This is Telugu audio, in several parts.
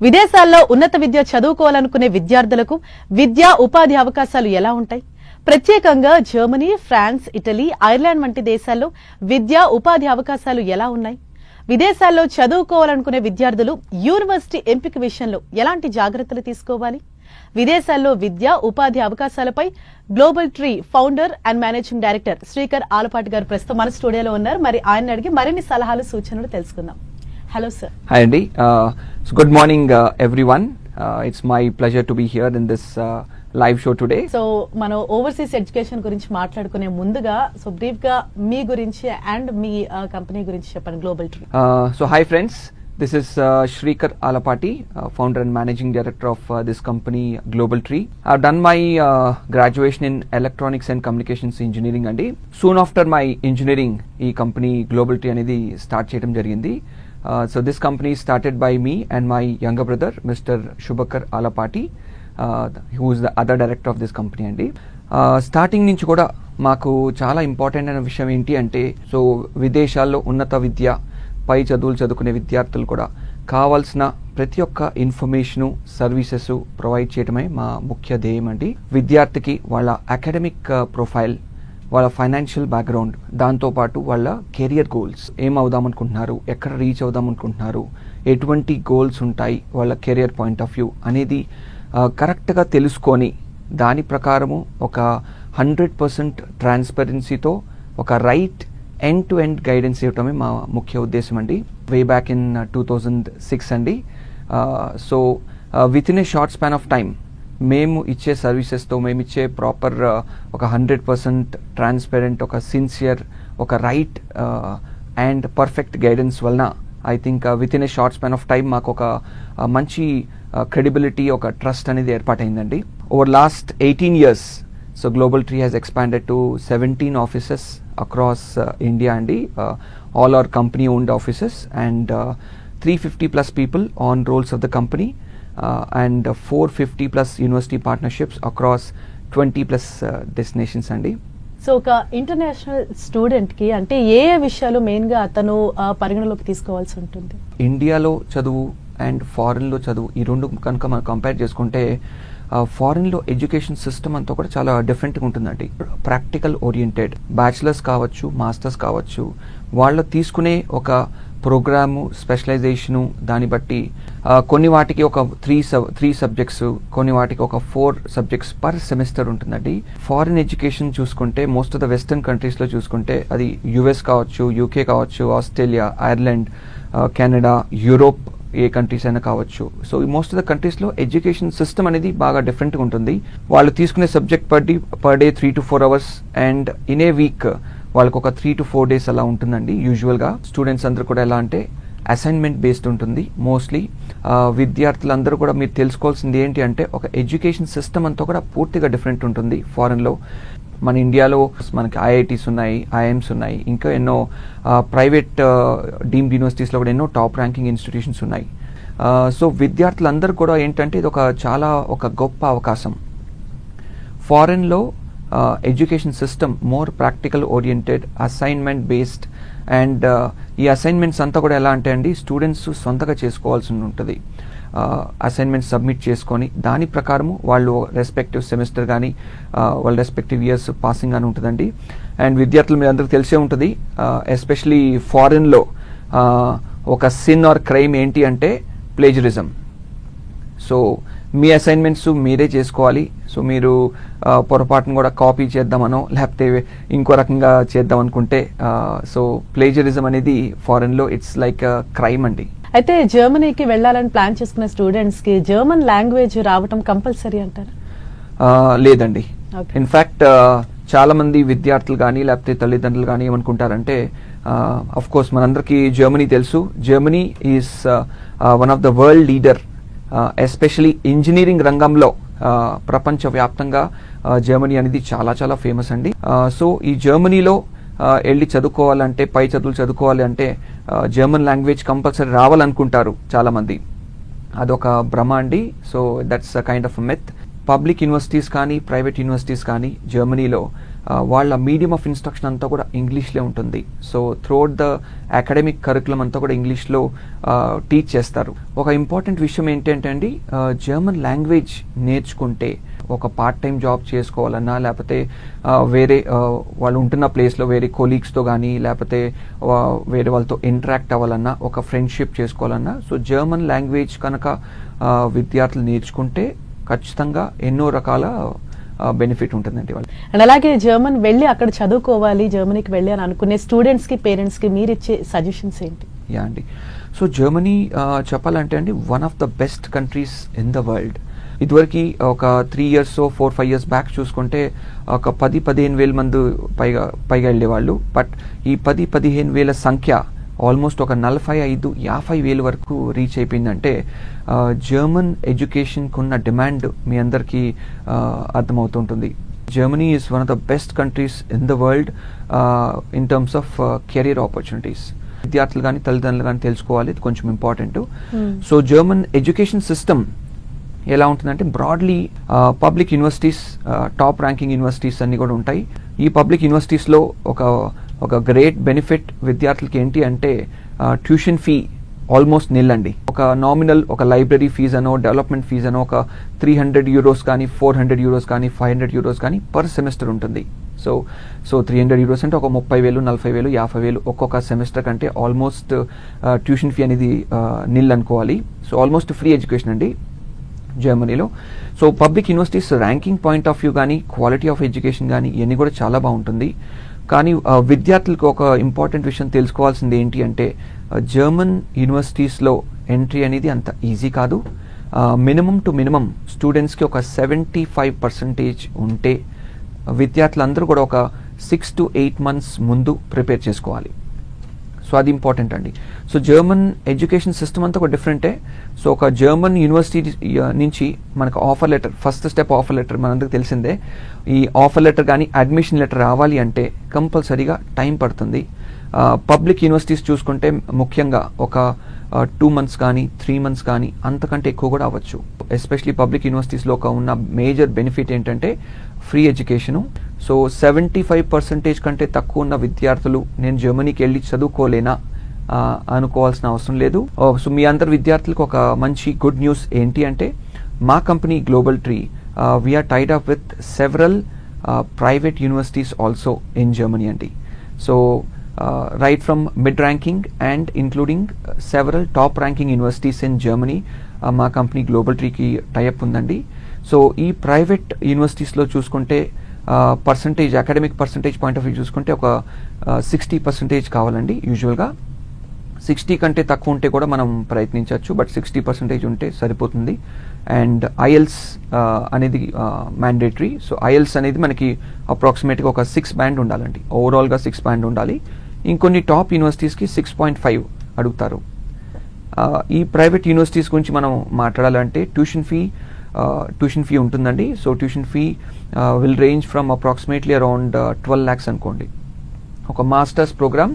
విదేశాల్లో ఉన్నత విద్య చదువుకోవాలనుకునే విద్యార్థులకు విద్యా ఉపాధి అవకాశాలు ఎలా ఉంటాయి? ప్రత్యేకంగా జర్మనీ, ఫ్రాన్స్, ఇటలీ, ఐర్లాండ్ వంటి దేశాల్లో విద్యా ఉపాధి అవకాశాలు ఎలా ఉన్నాయి? విదేశాల్లో చదువుకోవాలనుకునే విద్యార్థులు యూనివర్సిటీ ఎంపిక విషయంలో ఎలాంటి జాగ్రత్తలు తీసుకోవాలి? విదేశాల్లో విద్యా ఉపాధి అవకాశాలపై global tree founder and managing director Srikar Alapati garu ప్రస్తుతం మన స్టూడియోలో ఉన్నారు. మరి ఆయన అడిగి మరిన్ని సలహాలు సూచనలు తెలుసుకుందాం. Hello sir. Hi Andy. So good morning everyone. It's my pleasure to be here in this live show today. So మనం ఓవర్సీస్ ఎడ్యుకేషన్ గురించి మాట్లాడుకునే ముందుగా సో బ్రీఫ్ గా మీ గురించి అండ్ మీ కంపెనీ గురించి చెప్పండి global tree. So hi friends. This is Shrikar Alapati, founder and managing director of this company Global Tree. I've done my graduation in electronics and communications engineering andi. Soon after my engineering ee company Global Tree anedi start cheyadam jarigindi. So this company is started by me and my younger brother Mr. Shubhakar Alapati, who is the other director of this company andi. Starting నుంచి కూడా మాకు చాలా ఇంపార్టెంట్ అయిన విషయం ఏంటి అంటే సో విదేశాల్లో ఉన్నత విద్య పై చదువులు చదువుకునే విద్యార్థులు కూడా కావాల్సిన ప్రతి ఒక్క ఇన్ఫర్మేషను సర్వీసెస్ ప్రొవైడ్ చేయడమే మా ముఖ్య ధ్యేయం అండి. విద్యార్థికి వాళ్ళ అకాడమిక్ ప్రొఫైల్, వాళ్ళ ఫైనాన్షియల్ బ్యాక్గ్రౌండ్, దాంతోపాటు వాళ్ళ కెరియర్ గోల్స్, ఏం అవుదాం అనుకుంటున్నారు, ఎక్కడ రీచ్ అవుదాం అనుకుంటున్నారు, ఎటువంటి గోల్స్ ఉంటాయి వాళ్ళ కెరియర్ పాయింట్ ఆఫ్ వ్యూ అనేది కరెక్ట్గా తెలుసుకొని దాని ప్రకారము ఒక 100% ట్రాన్స్పరెన్సీతో ఒక right end to end guidance ఇవ్వటమే మా ముఖ్య ఉద్దేశం అండి. వే బ్యాక్ ఇన్ 2006 అండి. So with in a short span of time మేము ఇచ్చే సర్వీసెస్తో మేము ఇచ్చే ప్రాపర్ ఒక 100% ట్రాన్స్పరెంట్, ఒక సిన్సియర్, ఒక రైట్ అండ్ పర్ఫెక్ట్ గైడెన్స్ వలన I think with in a short span of time మాకు ఒక మంచి క్రెడిబిలిటీ, ఒక ట్రస్ట్ అనేది ఏర్పాటైందండి. Over last 18 years, so Global Tree has expanded to 17 offices across India అండి. All our company owned offices and 350 plus people on rolls of the company. And 450 plus university partnerships across 20 plus destinations అండి. సో ఒక ఇంటర్నేషనల్ స్టూడెంట్ కి అంటే ఏ విషయాలు మెయిన్ గా అతను పరిగణలోకి తీసుకోవాల్సి ఉంటుంది? ఇండియాలో చదువు అండ్ ఫారెన్లో చదువు ఈ రెండు కనుక మనం కంపేర్ చేసుకుంటే ఫారెన్లో ఎడ్యుకేషన్ సిస్టమ్ అంతా కూడా చాలా డిఫరెంట్గా ఉంటుందండి. ప్రాక్టికల్ ఓరియంటెడ్, బ్యాచిలర్స్ కావచ్చు, మాస్టర్స్ కావచ్చు, వాళ్ళు తీసుకునే ఒక ప్రోగ్రాము, స్పెషలైజేషను, దాన్ని బట్టి కొన్ని వాటికి ఒక 3 సబ్జెక్ట్స్, కొన్ని వాటికి ఒక 4 సబ్జెక్ట్స్ పర్ సెమిస్టర్ ఉంటుందండి. ఫారిన్ ఎడ్యుకేషన్ చూసుకుంటే మోస్ట్ ఆఫ్ ద వెస్టర్న్ కంట్రీస్లో చూసుకుంటే అది యుఎస్ కావచ్చు, యూకే కావచ్చు, ఆస్ట్రేలియా, ఐర్లాండ్, కెనడా, యూరోప్ ఏ కంట్రీస్ అయినా కావచ్చు. సో మోస్ట్ ఆఫ్ ద కంట్రీస్లో ఎడ్యుకేషన్ సిస్టమ్ అనేది బాగా డిఫరెంట్గా ఉంటుంది. వాళ్ళు తీసుకునే subject per day 3 to 4 hours and in a week వాళ్ళకు ఒక 3 to 4 days అలా ఉంటుందండి. యూజువల్గా స్టూడెంట్స్ అందరూ కూడా ఎలా అంటే అసైన్మెంట్ బేస్డ్ ఉంటుంది మోస్ట్లీ. విద్యార్థులందరూ కూడా మీరు తెలుసుకోవాల్సింది ఏంటి అంటే ఒక ఎడ్యుకేషన్ సిస్టమ్ అంతా కూడా పూర్తిగా డిఫరెంట్ ఉంటుంది ఫారెన్లో. మన ఇండియాలో మనకి ఐఐటీస్ ఉన్నాయి, ఐఎమ్స్ ఉన్నాయి, ఇంకా ఎన్నో ప్రైవేట్ డీమ్డ్ యూనివర్సిటీస్లో కూడా ఎన్నో టాప్ ర్యాంకింగ్ ఇన్స్టిట్యూషన్స్ ఉన్నాయి. సో విద్యార్థులందరూ కూడా ఏంటంటే ఇది ఒక గొప్ప అవకాశం. ఫారెన్లో education system more practical oriented, assignment based and ఈ అసైన్మెంట్స్ అంతా కూడా ఎలా అంటే అండి స్టూడెంట్స్ సొంతగా చేసుకోవాల్సి ఉంటుంది. అసైన్మెంట్ సబ్మిట్ చేసుకొని దాని ప్రకారము వాళ్ళు రెస్పెక్టివ్ సెమిస్టర్ కానీ వాళ్ళ రెస్పెక్టివ్ ఇయర్స్ పాసింగ్ అని ఉంటుందండి. అండ్ విద్యార్థులు మీ అందరికీ తెలిసే ఉంటుంది, ఎస్పెషలీ ఫారిన్లో ఒక సిన్ ఆర్ క్రైమ్ ఏంటి అంటే ప్లేజరిజం. సో మీ అసైన్మెంట్స్ మీరే చేసుకోవాలి. సో మీరు పొరపాటును కూడా కాపీ చేద్దామనో లేకపోతే ఇంకో రకంగా చేద్దాం అనుకుంటే సో ప్లేజరిజం అనేది ఫారెన్లో ఇట్స్ లైక్ క్రైమ్ అండి. అయితే జర్మనీకి వెళ్ళాలని ప్లాన్ చేసుకున్న స్టూడెంట్స్ కి జర్మన్ లాంగ్వేజ్ రావటం కంపల్సరీ అంటారా? లేదండి. ఇన్ఫాక్ట్ చాలా మంది విద్యార్థులు కానీ లేకపోతే తల్లిదండ్రులు కానీ ఏమనుకుంటారంటే అఫ్ కోర్స్ మనందరికీ జర్మనీ తెలుసు. Germany is one of the world leader especially engineering రంగంలో. ప్రపంచవ్యాప్తంగా జర్మనీ అనేది చాలా చాలా ఫేమస్ అండి. సో ఈ జర్మనీలో వెళ్ళి చదువుకోవాలంటే, పై చదువులు చదువుకోవాలి అంటే జర్మన్ లాంగ్వేజ్ కంపల్సరీ రావాలనుకుంటారు చాలామంది. అదొక భ్రమ అండి. So that's a kind of myth. Public universities కానీ ప్రైవేట్ యూనివర్సిటీస్ కానీ జర్మనీలో వాళ్ళ మీడియం ఆఫ్ ఇన్స్ట్రక్షన్ అంతా కూడా ఇంగ్లీష్లో ఉంటుంది. So throughout the academic curriculum అంతా కూడా ఇంగ్లీష్లో టీచ్ చేస్తారు. ఒక ఇంపార్టెంట్ విషయం ఏంటంటే అండి, జర్మన్ లాంగ్వేజ్ నేర్చుకుంటే ఒక పార్ట్ టైం జాబ్ చేసుకోవాలన్నా, లేకపోతే వేరే వాళ్ళు ఉంటున్న ప్లేస్లో వేరే కొలీగ్స్తో కానీ, లేకపోతే వేరే వాళ్ళతో ఇంటరాక్ట్ అవ్వాలన్నా, ఒక ఫ్రెండ్షిప్ చేసుకోవాలన్నా, సో జర్మన్ లాంగ్వేజ్ కనుక విద్యార్థులు నేర్చుకుంటే ఖచ్చితంగా ఎన్నో రకాల బెనిఫిట్ ఉంటుందండి వాళ్ళు. అండ్ అలాగే జర్మన్ వెళ్ళి అక్కడ చదువుకోవాలి, జర్మనీకి వెళ్ళి అని అనుకునే స్టూడెంట్స్ కి, పేరెంట్స్ కి మీరు ఇచ్చే సజెషన్స్ ఏంటి? యా అండి, సో జర్మనీ చెప్పాలంటే అండి one of the best countries in the world. ఇదివరకు ఒక 3 years 4-5 years బ్యాక్ చూసుకుంటే ఒక 10-15 వేల మంది పైగా వెళ్ళేవాళ్ళు. బట్ ఈ 10-15 వేల సంఖ్య ఆల్మోస్ట్ ఒక 45-50 వేల వరకు రీచ్ అయిపోయిందంటే జర్మన్ ఎడ్యుకేషన్కి ఉన్న డిమాండ్ మీ అందరికీ అర్థమవుతుంటుంది. Germany is one of the best countries in the world in terms of career opportunities. విద్యార్థులు కానీ తల్లిదండ్రులు కానీ తెలుసుకోవాలి, ఇది కొంచెం important. So German education system ఎలా ఉంటుందంటే broadly public universities, top ranking universities అన్ని కూడా ఉంటాయి. ఈ పబ్లిక్ యూనివర్సిటీస్లో ఒక గ్రేట్ బెనిఫిట్ విద్యార్థులకి ఏంటి అంటే ట్యూషన్ ఫీ ఆల్మోస్ట్ నిల్ అండి. ఒక నామినల్ ఒక లైబ్రరీ ఫీజ్ అనో, డెవలప్మెంట్ ఫీజ్ అనో ఒక 300 euros కానీ, 400 euros కానీ, 500 euros కానీ పర్ సెమిస్టర్ ఉంటుంది. సో 300 euros అంటే ఒక 30,000, 40,000, 50,000 ఒక్కొక్క సెమిస్టర్ కంటే ఆల్మోస్ట్ ట్యూషన్ ఫీ అనేది నిల్ అనుకోవాలి. సో ఆల్మోస్ట్ ఫ్రీ ఎడ్యుకేషన్ అండి జర్మనీలో. So public universities ranking point of view కానీ, క్వాలిటీ ఆఫ్ ఎడ్యుకేషన్ కానీ ఇవన్నీ కూడా చాలా బాగుంటుంది. కానీ విద్యార్థులకు ఒక ఇంపార్టెంట్ విషయం తెలుసుకోవాల్సింది ఏంటి అంటే జర్మన్ యూనివర్సిటీస్లో ఎంట్రీ అనేది అంత ఈజీ కాదు. మినిమం టు మినిమం స్టూడెంట్స్కి ఒక 75% ఉంటే విద్యార్థులందరూ కూడా ఒక 6 to 8 months ముందు ప్రిపేర్ చేసుకోవాలి. సో అది ఇంపార్టెంట్ అండి. సో జర్మన్ ఎడ్యుకేషన్ సిస్టమ్ అంతా ఒక డిఫరెంటే. సో ఒక జర్మన్ యూనివర్సిటీ నుంచి మనకు offer letter, first step offer letter మనందరికి తెలిసిందే. ఈ ఆఫర్ లెటర్ కానీ అడ్మిషన్ లెటర్ రావాలి అంటే కంపల్సరీగా టైం పడుతుంది. పబ్లిక్ యూనివర్సిటీస్ చూసుకుంటే ముఖ్యంగా ఒక 2 months కానీ 3 months కానీ అంతకంటే ఎక్కువ కూడా అవ్వచ్చు. ఎస్పెషలీ పబ్లిక్ యూనివర్సిటీస్లో ఒక ఉన్న మేజర్ బెనిఫిట్ ఏంటంటే ఫ్రీ ఎడ్యుకేషను. సో 75% కంటే తక్కువ ఉన్న విద్యార్థులు నేను జర్మనీకి వెళ్ళి చదువుకోలేనా అనుకోవాల్సిన అవసరం లేదు. సో మీ అందరు విద్యార్థులకు ఒక మంచి గుడ్ న్యూస్ ఏంటి అంటే మా company global tree we are tied up with several private universities also in Germany అండి. So right from mid-ranking and including several top-ranking universities in Germany, మా కంపెనీ గ్లోబల్ ట్రీకి టైఅప్ ఉందండి. సో ఈ ప్రైవేట్ యూనివర్సిటీస్లో చూసుకుంటే percentage, academic percentage point of view చూసుకుంటే ఒక 60% కావాలండి. యూజువల్గా 60 కంటే తక్కువ ఉంటే కూడా మనం ప్రయత్నించవచ్చు, బట్ 60% ఉంటే సరిపోతుంది. అండ్ ఐఎల్స్ అనేది మ్యాండేటరీ. సో ఐఎల్స్ అనేది మనకి అప్రాక్సిమేట్గా ఒక 6 band ఉండాలండి. ఓవరాల్గా 6 band ఉండాలి. ఇంకొన్ని టాప్ యూనివర్సిటీస్కి 6.5 అడుగుతారు. ఈ ప్రైవేట్ యూనివర్సిటీస్ గురించి మనం మాట్లాడాలంటే ట్యూషన్ ఫీ ఉంటుందండి. So tuition fee will range from approximately around 12 lakhs అనుకోండి. ఒక మాస్టర్స్ ప్రోగ్రామ్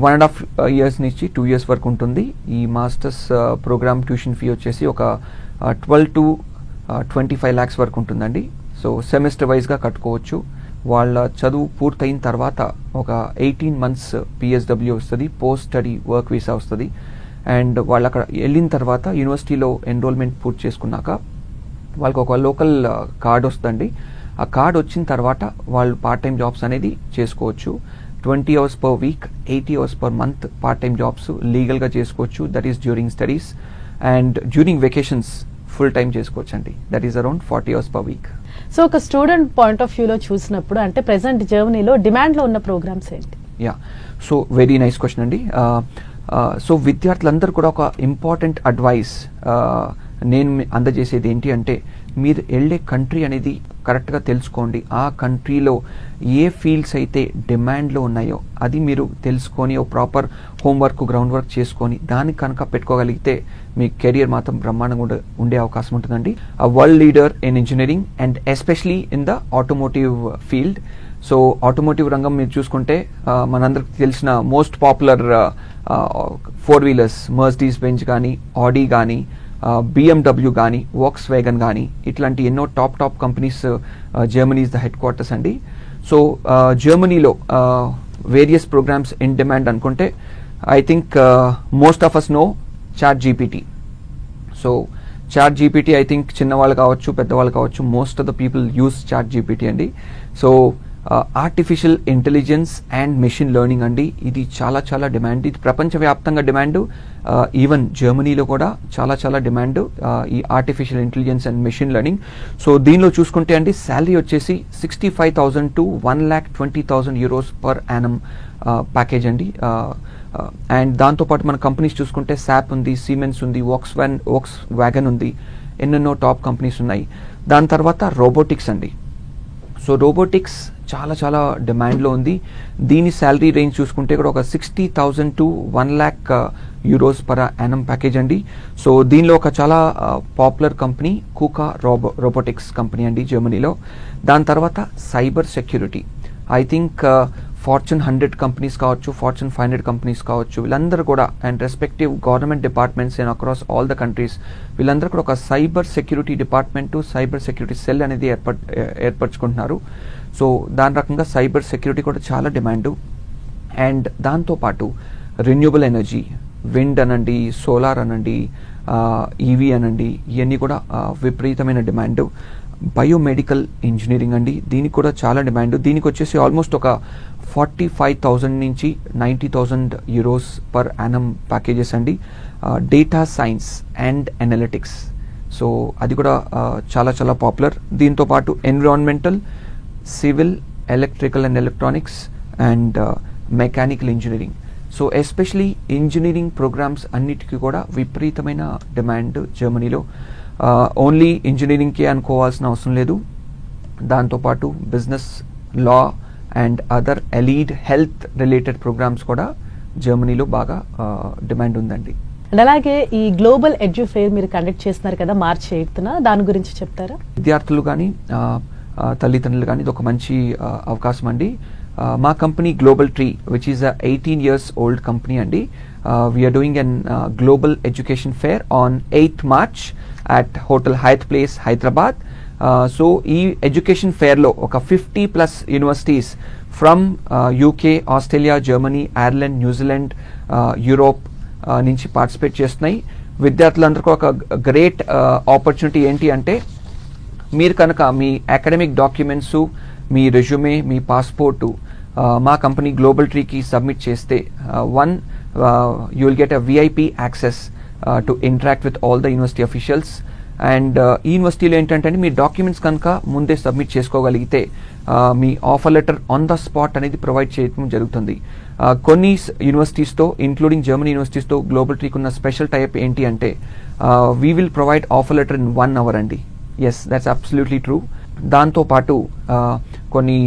1.5 years నుంచి 2 years వరకు ఉంటుంది. ఈ మాస్టర్స్ ప్రోగ్రామ్ ట్యూషన్ ఫీ వచ్చేసి ఒక 12 to 25 lakhs వరకు ఉంటుందండి. సో సెమిస్టర్ వైజ్గా కట్టుకోవచ్చు. వాళ్ళ చదువు పూర్తయిన తర్వాత ఒక 18 months PSW వస్తుంది, పోస్ట్ స్టడీ వర్క్ వీసా వస్తుంది. అండ్ వాళ్ళు అక్కడ వెళ్ళిన తర్వాత యూనివర్సిటీలో ఎన్రోల్మెంట్ పూర్తి చేసుకున్నాక వాళ్ళకి ఒక లోకల్ కార్డ్ వస్తుందండి. ఆ కార్డ్ వచ్చిన తర్వాత వాళ్ళు పార్ట్ టైం జాబ్స్ అనేది చేసుకోవచ్చు. 20 hours per week, 80 hours per month part time jobs లీగల్గా చేసుకోవచ్చు. That is during studies. And during vacations full time చేసుకోవచ్చు అండి. That is around 40 hours per week. So ఒక స్టూడెంట్ పాయింట్ ఆఫ్ వ్యూలో చూసినప్పుడు అంటే ప్రెసెంట్ జర్మనీలో డిమాండ్లో ఉన్న ప్రోగ్రామ్స్ ఏంటి? Yeah, so very nice question అండి. సో విద్యార్థులందరూ కూడా ఒక ఇంపార్టెంట్ అడ్వైస్ నేను అందజేసేది ఏంటి అంటే మీరు వెళ్ళే కంట్రీ అనేది కరెక్ట్గా తెలుసుకోండి. ఆ కంట్రీలో ఏ ఫీల్డ్స్ అయితే డిమాండ్లో ఉన్నాయో అది మీరు తెలుసుకొని ఓ ప్రాపర్ హోంవర్క్, గ్రౌండ్ వర్క్ చేసుకొని దానికి కనుక పెట్టుకోగలిగితే మీ కెరియర్ మాత్రం బ్రహ్మాండంగా ఉండే అవకాశం ఉంటుందండి. ఆ world leader in engineering and especially in the automotive field. So automotive రంగం మీరు చూసుకుంటే మనందరికి తెలిసిన most popular 4-wheelers Mercedes Benz కానీ, ఆడీ కానీ, BMW కానీ, వాక్స్ వ్యాగన్ కానీ ఇట్లాంటి ఎన్నో top companies Germany is the headquarters అండి. సో జర్మనీలో వేరియస్ ప్రోగ్రామ్స్ ఇన్ డిమాండ్ అనుకుంటే I think most of us know ChatGPT. So ChatGPT I think చిన్నవాళ్ళు కావచ్చు పెద్దవాళ్ళు కావచ్చు most of the people use chat GPT అండి. So artificial intelligence and machine learning అండి, ఇది చాలా చాలా డిమాండ్. ఇది ప్రపంచవ్యాప్తంగా డిమాండ్, ఈవెన్ జర్మనీలో కూడా చాలా చాలా డిమాండ్ ఈ artificial intelligence and machine learning. So దీనిలో చూసుకుంటే అండి శాలరీ వచ్చేసి 65,000 to 1,20,000 euros per annum package అండి. అండ్ దాంతోపాటు మన కంపెనీస్ చూసుకుంటే శాప్ ఉంది, సిమెన్స్ ఉంది, వోక్స్ వ్యాగన్ ఉంది, ఎన్నెన్నో టాప్ కంపెనీస్ ఉన్నాయి. దాని తర్వాత రోబోటిక్స్ అండి. సో రోబోటిక్స్ చాలా చాలా డిమాండ్లో ఉంది. దీని శాలరీ రేంజ్ చూసుకుంటే కూడా ఒక 60,000 to 1,00,000 euros per annum package అండి. సో దీనిలో ఒక చాలా పాపులర్ కంపెనీ కూకా రోబోటిక్స్ కంపెనీ అండి జర్మనీలో. దాని తర్వాత cyber security. I think fortune 100 companies కావచ్చు, ఫార్చ్యూన్ 500 కంపెనీస్ కావచ్చు, వీళ్ళందరూ కూడా and respective government departments and across all the countries వీళ్ళందరూ కూడా ఒక cyber security department, cyber security cell అనేది ఏర్పరచుకుంటున్నారు. సో దాని రకంగా సైబర్ సెక్యూరిటీ కూడా చాలా డిమాండు. అండ్ దాంతోపాటు రెన్యూబుల్ ఎనర్జీ, విండ్ అనండి, సోలార్ అనండి, ఈవీ అనండి, ఇవన్నీ కూడా విపరీతమైన డిమాండ్. బయోమెడికల్ ఇంజనీరింగ్ అండి, దీనికి కూడా చాలా డిమాండ్. దీనికి వచ్చేసి ఆల్మోస్ట్ ఒక 45,000 నుంచి 90,000 euros per annum ప్యాకేజెస్ అండి. Data science and analytics, so అది కూడా చాలా చాలా పాపులర్. దీంతో పాటు environmental, civil, electrical and electronics and mechanical engineering. So especially engineering programmes అన్నిటికీ కూడా విపరీతమైన డిమాండ్ జర్మనీలో. ఓన్లీ ఇంజనీరింగ్కే అనుకోవాల్సిన అవసరం లేదు, దాంతోపాటు business, law and other allied health related programmes కూడా జర్మనీలో బాగా డిమాండ్ ఉందండి. అండ్ అలాగే ఈ గ్లోబల్ ఎడ్యు ఫెయిర్ మీరు కండక్ట్ చేస్తున్నారు కదా March 8th, దాని గురించి చెప్తారా? విద్యార్థులు కానీ తల్లిదండ్రులు కానీ ఇది ఒక మంచి అవకాశం అండి. మా company global tree which is 18 years old company అండి. We are doing an global education fair on 8th March at hotel Hyatt place Hyderabad. So ఈ ఎడ్యుకేషన్ ఫెయిర్లో ఒక 50+ universities from UK, Australia, Germany, Ireland, New Zealand, Europe నుంచి పార్టిసిపేట్ చేస్తున్నాయి. విద్యార్థులందరికీ ఒక గ్రేట్ ఆపర్చునిటీ ఏంటి అంటే, మీరు కనుక మీ అకాడమిక్ డాక్యుమెంట్స్, మీ రెజ్యూమే, మీ పాస్పోర్టు మా కంపెనీ గ్లోబల్ ట్రీకి సబ్మిట్ చేస్తే you will get a VIP access to interact with all the university officials. And ఈ యూనివర్సిటీలో ఏంటంటే మీ డాక్యుమెంట్స్ కనుక ముందే సబ్మిట్ చేసుకోగలిగితే మీ offer letter on the spot అనేది ప్రొవైడ్ చేయడం జరుగుతుంది. కొన్ని యూనివర్సిటీస్తో ఇంక్లూడింగ్ జర్మనీ యూనివర్సిటీస్తో గ్లోబల్ ట్రీకి ఉన్న స్పెషల్ టైప్ ఏంటి అంటే we will provide offer letter in 1 hour అండి. Yes, that's absolutely true. దాంతోపాటు కొన్ని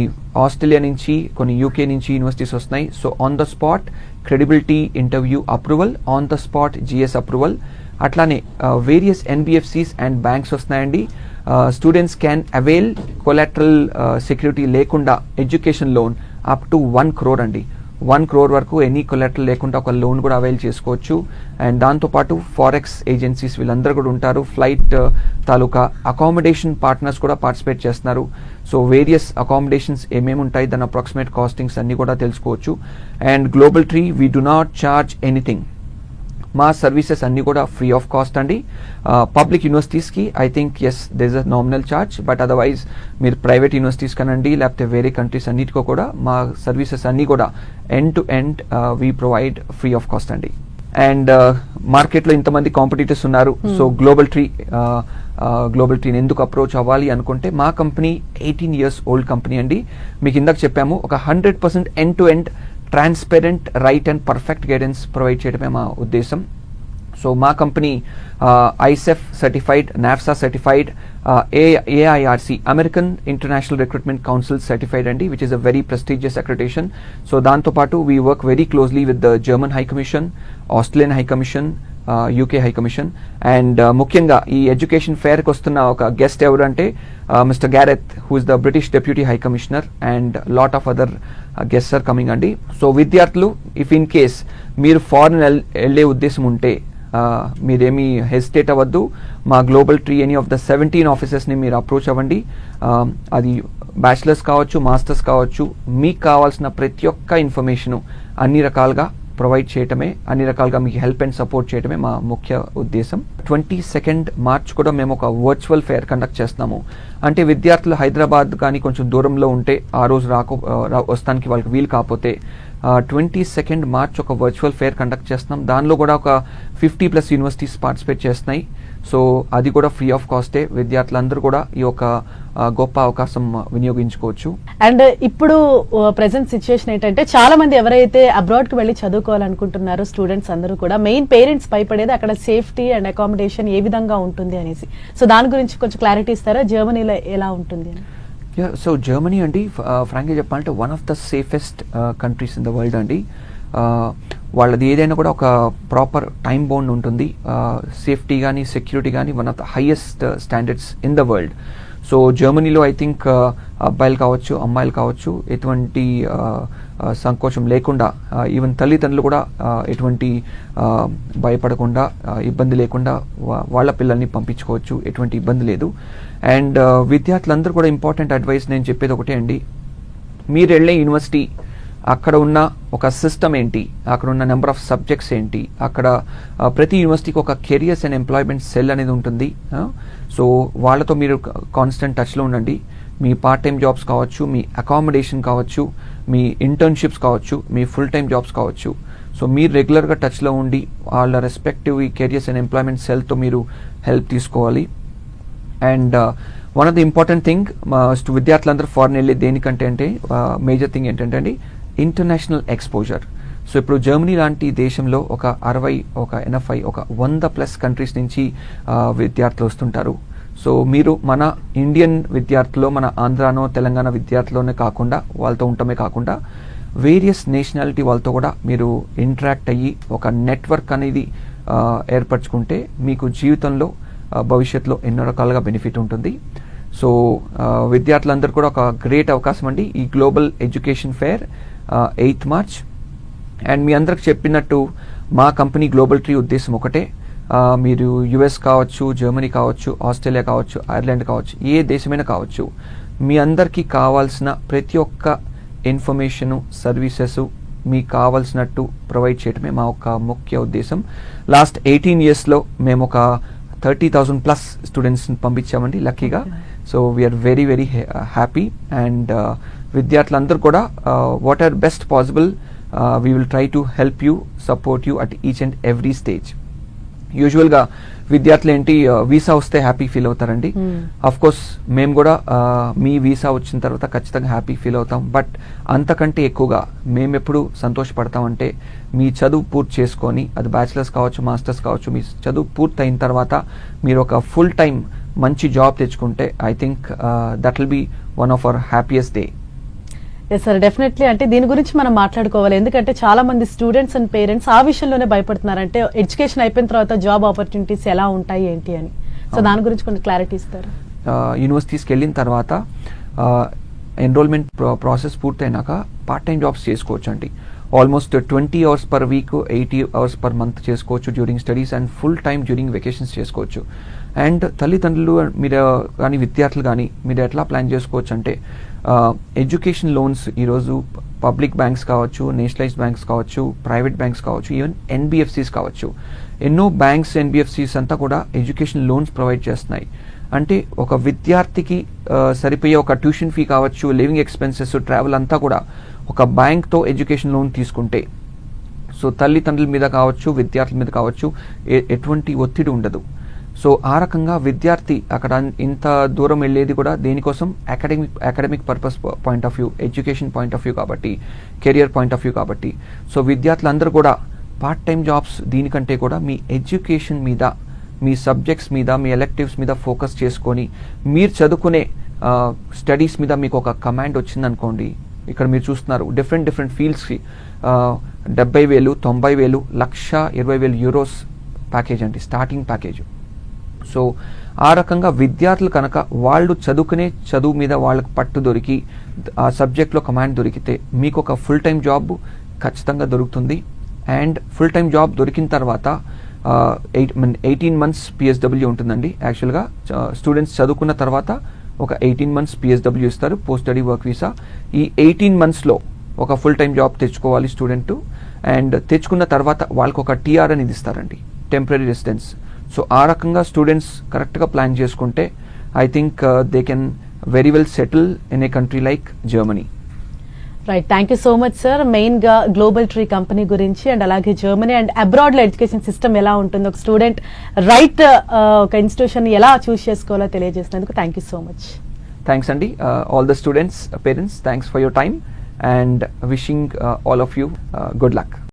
ఆస్ట్రేలియా నుంచి, కొన్ని యూకే నుంచి యూనివర్సిటీస్ వస్తున్నాయి. So on the spot credibility interview approval, on the spot GS approval, అట్లానే వేరియస్ ఎన్బిఎఫ్సిస్ అండ్ బ్యాంక్స్ వస్తున్నాయండి. Students can avail collateral security లేకుండా education loan up to 1 crore అండి. 1 crore వరకు ఎనీ కొలాటరల్ లేకుండా ఒక లోన్ కూడా అవైల్ చేసుకోవచ్చు. అండ్ దాంతోపాటు ఫారెక్స్ ఏజెన్సీస్ వీళ్ళందరూ కూడా ఉంటారు. ఫ్లైట్ తాలూకా అకామిడేషన్ పార్ట్నర్స్ కూడా పార్టిసిపేట్ చేస్తున్నారు. సో వేరియస్ అకామిడేషన్స్ ఏమేమి ఉంటాయి, దాని అప్రాక్సిమేట్ కాస్టింగ్స్ అన్ని కూడా తెలుసుకోవచ్చు. And global tree we do not charge anything. మా సర్వీసెస్ అన్నీ కూడా ఫ్రీ ఆఫ్ కాస్ట్ అండి. పబ్లిక్ యూనివర్సిటీస్కి I think yes there is a nominal charge, but otherwise మీరు ప్రైవేట్ యూనివర్సిటీస్ కనండి లేకపోతే వేరే కంట్రీస్ అన్నిటికో కూడా మా సర్వీసెస్ అన్నీ కూడా end to end we provide free of cost అండి. అండ్ మార్కెట్లో ఇంతమంది కాంపిటీటర్స్ ఉన్నారు. సో గ్లోబల్ ట్రీని ఎందుకు అప్రోచ్ అవ్వాలి అనుకుంటే, మా కంపెనీ 18 years old కంపెనీ అండి. మీకు ఇందాక చెప్పాము ఒక 100% end to end transparent, right and perfect guidance provide చేయడమే మా ఉద్దేశం. సో మా company ICEF certified, NAFSA certified, AIRC American International Recruitment Council certified అండి, which is a very prestigious accreditation. So దాంతోపాటు we work very closely with the German High Commission, Australian High Commission, UK High Commission. And ముఖ్యంగా ఈ ఎడ్యుకేషన్ ఫెయిర్కి వస్తున్న ఒక గెస్ట్ ఎవరంటే Mr Gareth, who is the British Deputy high commissioner, and lot of other guests are coming అండి. సో విద్యార్థులు, ఇఫ్ ఇన్ కేస్ మీరు ఫారెన్ వెళ్ళే ఉద్దేశం ఉంటే మీరేమీ హెసిటేట్ అవ్వద్దు. మా Global Tree any of the 17 ఆఫీసెస్ని మీరు అప్రోచ్ అవ్వండి. అది బ్యాచిలర్స్ కావచ్చు, మాస్టర్స్ కావచ్చు, మీకు కావాల్సిన ప్రతి ఒక్క ఇన్ఫర్మేషను అన్ని రకాలుగా ప్రొవైడ్ చేయటమే, అన్ని రకాలుగా మీకు హెల్ప్ అండ్ సపోర్ట్ చేయటమే మా ముఖ్య ఉద్దేశం. 22nd మార్చ్ కూడా మేము ఒక వర్చువల్ ఫెయిర్ కండక్ట్ చేస్తున్నాము. అంటే విద్యార్థులు హైదరాబాద్ కానీ కొంచెం దూరంలో ఉంటే ఆ రోజు వస్తానికి వాళ్ళకి వీలు కాకపోతే 22nd మార్చ్ ఒక వర్చువల్ ఫెయిర్ కండక్ట్ చేస్తున్నాం. దానిలో కూడా ఒక 50+ యూనివర్సిటీస్ పార్టిసిపేట్ చేస్తున్నాయి. సో అది కూడా ఫ్రీ ఆఫ్ కాస్టే. విద్యార్థులందరూ కూడా ఈ యొక్క గొప్ప అవకాశం వినియోగించుకోవచ్చు. అండ్ ఇప్పుడు ప్రెసెంట్ సిచ్యుయేషన్ ఏంటంటే చాలా మంది ఎవరైతే అబ్రాడ్ కి వెళ్ళి చదువుకోవాలనుకుంటున్నారో స్టూడెంట్స్ అందరూ కూడా మెయిన్ పేరెంట్స్ భయపడేది అక్కడ సేఫ్టీ అండ్ అకామిడేషన్ ఏ విధంగా ఉంటుంది అనేసి. సో దాని గురించి కొంచెం క్లారిటీ ఇస్తారా, జర్మనీలో ఎలా ఉంటుంది అని? సో జర్మనీ అండి, ఫ్రాంక్గా చెప్పాలంటే one of the safest countries in the world అండి. వాళ్ళది ఏదైనా కూడా ఒక ప్రాపర్ టైం బౌండ్ ఉంటుంది. సేఫ్టీ కానీ సెక్యూరిటీ కానీ one of the highest standards in the world. So జర్మనీలో ఐ థింక్ అబ్బాయిలు కావచ్చు, అమ్మాయిలు కావచ్చు, ఎటువంటి సంకోచం లేకుండా, ఈవెన్ తల్లిదండ్రులు కూడా ఎటువంటి భయపడకుండా, ఇబ్బంది లేకుండా వాళ్ళ పిల్లల్ని పంపించుకోవచ్చు, ఎటువంటి ఇబ్బంది లేదు. అండ్ విద్యార్థులందరూ కూడా ఇంపార్టెంట్ అడ్వైస్ నేను చెప్పేది ఒకటే అండి, మీరు వెళ్ళే యూనివర్సిటీ అక్కడ ఉన్న ఒక సిస్టమ్ ఏంటి, అక్కడ ఉన్న నెంబర్ ఆఫ్ సబ్జెక్ట్స్ ఏంటి, అక్కడ ప్రతి యూనివర్సిటీకి ఒక కెరియర్స్ అండ్ ఎంప్లాయ్మెంట్ సెల్ అనేది ఉంటుంది. సో వాళ్ళతో మీరు కాన్స్టెంట్ టచ్లో ఉండండి. మీ పార్ట్ టైం జాబ్స్ కావచ్చు, మీ అకామిడేషన్ కావచ్చు, మీ ఇంటర్న్షిప్స్ కావచ్చు, మీ ఫుల్ టైం జాబ్స్ కావచ్చు. సో మీరు రెగ్యులర్గా టచ్లో ఉండి వాళ్ళ రెస్పెక్టివ్ ఈ కెరియర్స్ అండ్ ఎంప్లాయ్మెంట్ సెల్తో మీరు హెల్ప్ తీసుకోవాలి. And one of the important thing విద్యార్థులందరూ ఫారెన్ వెళ్ళే దేనికంటే అంటే మేజర్ థింగ్ ఏంటంటే అండి ఇంటర్నేషనల్ ఎక్స్పోజర్. సో ఇప్పుడు జర్మనీ లాంటి దేశంలో ఒక 60, ఒక 80, ఒక 100+ కంట్రీస్ నుంచి విద్యార్థులు వస్తుంటారు. సో మీరు మన ఇండియన్ విద్యార్థులు, మన ఆంధ్రానో తెలంగాణ విద్యార్థులోనే కాకుండా వాళ్ళతో ఉండటమే కాకుండా వేరియస్ నేషనాలిటీ వాళ్ళతో కూడా మీరు ఇంటరాక్ట్ అయ్యి ఒక నెట్వర్క్ అనేది ఏర్పరచుకుంటే మీకు జీవితంలో భవిష్యత్తులో ఎన్నో రకాలుగా బెనిఫిట్ ఉంటుంది. సో విద్యార్థులందరూ కూడా ఒక గ్రేట్ అవకాశం అండి ఈ global education fair 8th March. And మీ అందరికి చెప్పినట్టు మా కంపెనీ గ్లోబల్ ట్రీ ఉద్దేశం ఒకటే, మీరు యుఎస్ కావచ్చు, జర్మనీ కావచ్చు, ఆస్ట్రేలియా కావచ్చు, ఐర్లాండ్ కావచ్చు, ఏ దేశమైనా కావచ్చు, మీ అందరికీ కావాల్సిన ప్రతి ఒక్క ఇన్ఫర్మేషను, సర్వీసెస్ మీకు కావాల్సినట్టు ప్రొవైడ్ చేయడమే మా ఒక ముఖ్య ఉద్దేశం. లాస్ట్ 18 yearsలో మేము ఒక 30,000+ స్టూడెంట్స్ని పంపించామండి లక్కీగా. So we are very very happy. And విద్యార్థులందరూ కూడా what are best possible we will try to help you, support you at each and every stage. యూజువల్గా విద్యార్థులు ఏంటి వీసా వస్తే హ్యాపీ ఫీల్ అవుతారండి. అఫ్ కోర్స్ మేము కూడా మీ వీసా వచ్చిన తర్వాత ఖచ్చితంగా హ్యాపీ ఫీల్ అవుతాం. బట్ అంతకంటే ఎక్కువగా మేము ఎప్పుడు సంతోషపడతామంటే మీ చదువు పూర్తి చేసుకొని, అది బ్యాచిలర్స్ కావచ్చు, మాస్టర్స్ కావచ్చు, మీ చదువు పూర్తి అయిన తర్వాత మీరు ఒక ఫుల్ టైం మంచి జాబ్ తెచ్చుకుంటే I think that will be one of our happiest day. Yes sir, definitely. అంటే దీని గురించి మనం మాట్లాడుకోవాలి. ఎందుకంటే చాలా మంది స్టూడెంట్స్ అండ్ పేరెంట్స్ ఆ విషయంలోనే భయపడుతున్నారు. అంటే ఎడ్యుకేషన్ అయిపోయిన తర్వాత జాబ్ ఆపర్చునిటీస్ ఎలా ఉంటాయి ఏంటి అని. సో దాని గురించి కొంచెం క్లారిటీ ఇస్తారు. యూనివర్సిటీస్కి వెళ్ళిన తర్వాత ఎన్రోల్మెంట్ ప్రాసెస్ పూర్తయినాక పార్ట్ టైం జాబ్స్ చేసుకోవచ్చు అండి. Almost 20 hours per week, 80 hours per month చేసుకోవచ్చు during studies, and full time during vacations చేసుకోవచ్చు. అండ్ తల్లిదండ్రులు మీరు కానీ విద్యార్థులు కానీ మీరు ఎట్లా ప్లాన్ చేసుకోవచ్చు అంటే ఎడ్యుకేషన్ లోన్స్ ఈరోజు పబ్లిక్ బ్యాంక్స్ కావచ్చు, నేషనలైజ్డ్ బ్యాంక్స్ కావచ్చు, ప్రైవేట్ బ్యాంక్స్ కావచ్చు, ఈవెన్ ఎన్బిఎఫ్సిస్ కావచ్చు, ఎన్నో బ్యాంక్స్, ఎన్బిఎఫ్సిస్ అంతా కూడా ఎడ్యుకేషన్ లోన్స్ ప్రొవైడ్ చేస్తున్నాయి. అంటే ఒక విద్యార్థికి సరిపోయే ఒక ట్యూషన్ ఫీ కావచ్చు, లివింగ్ ఎక్స్పెన్సెస్, ట్రావెల్ అంతా కూడా ఒక బ్యాంక్తో ఎడ్యుకేషన్ లోన్ తీసుకుంటే సో తల్లిదండ్రుల మీద కావచ్చు, విద్యార్థుల మీద కావచ్చు ఎటువంటి ఒత్తిడి ఉండదు. సో ఆ రకంగా విద్యార్థి అక్కడ ఇంత దూరం వెళ్ళేది కూడా దేనికోసం, academic purpose point of view, education point of view కాబట్టి, కెరియర్ పాయింట్ ఆఫ్ వ్యూ కాబట్టి. సో విద్యార్థులందరూ కూడా పార్ట్ టైం జాబ్స్ దీనికంటే కూడా మీ ఎడ్యుకేషన్ మీద, మీ సబ్జెక్ట్స్ మీద, మీ ఎలెక్టివ్స్ మీద ఫోకస్ చేసుకొని మీరు చదువుకునే స్టడీస్ మీద మీకు ఒక కమాండ్ వచ్చిందనుకోండి. ఇక్కడ మీరు చూస్తున్నారు డిఫరెంట్ ఫీల్డ్స్కి 70,000, 90,000, 1,20,000 euros ప్యాకేజ్ అండి, స్టార్టింగ్ ప్యాకేజ్. సో ఆ రకంగా విద్యార్థులు కనుక వాళ్ళు చదువుకునే చదువు మీద వాళ్ళకి పట్టు దొరికి ఆ సబ్జెక్ట్లో కమాండ్ దొరికితే మీకు ఒక ఫుల్ టైం జాబ్ ఖచ్చితంగా దొరుకుతుంది. అండ్ ఫుల్ టైం జాబ్ దొరికిన తర్వాత 18 months PSW ఉంటుందండి. యాక్చువల్గా స్టూడెంట్స్ చదువుకున్న తర్వాత ఒక 18 months PSW ఇస్తారు, పోస్ట్ స్టడీ వర్క్ వీసా. ఈ 18 monthsలో ఒక ఫుల్ టైం జాబ్ తెచ్చుకోవాలి స్టూడెంట్. అండ్ తెచ్చుకున్న తర్వాత వాళ్ళకి ఒక TR అనేది ఇస్తారండి, టెంపరీ రెసిడెన్స్. సో ఆ రకంగా స్టూడెంట్స్ కరెక్ట్గా ప్లాన్ చేసుకుంటే I think they can very well settle in a country like Germany. Right, thank you so much sir. Main గా గ్లోబల్ ట్రీ కంపెనీ గురించి అండ్ అలాగే జర్మనీ అండ్ అబ్రాడ్ లో ఎడ్యుకేషన్ సిస్టమ్ ఎలా ఉంటుంది, ఒక స్టూడెంట్ రైట్ ఒక ఇన్స్టిట్యూషన్ ఎలా చూస్ చేసుకోవాలో తెలియజేసినందుకు thank you so much. Thanks అండి. All the students, parents, thanks for your time and wishing all of you good luck.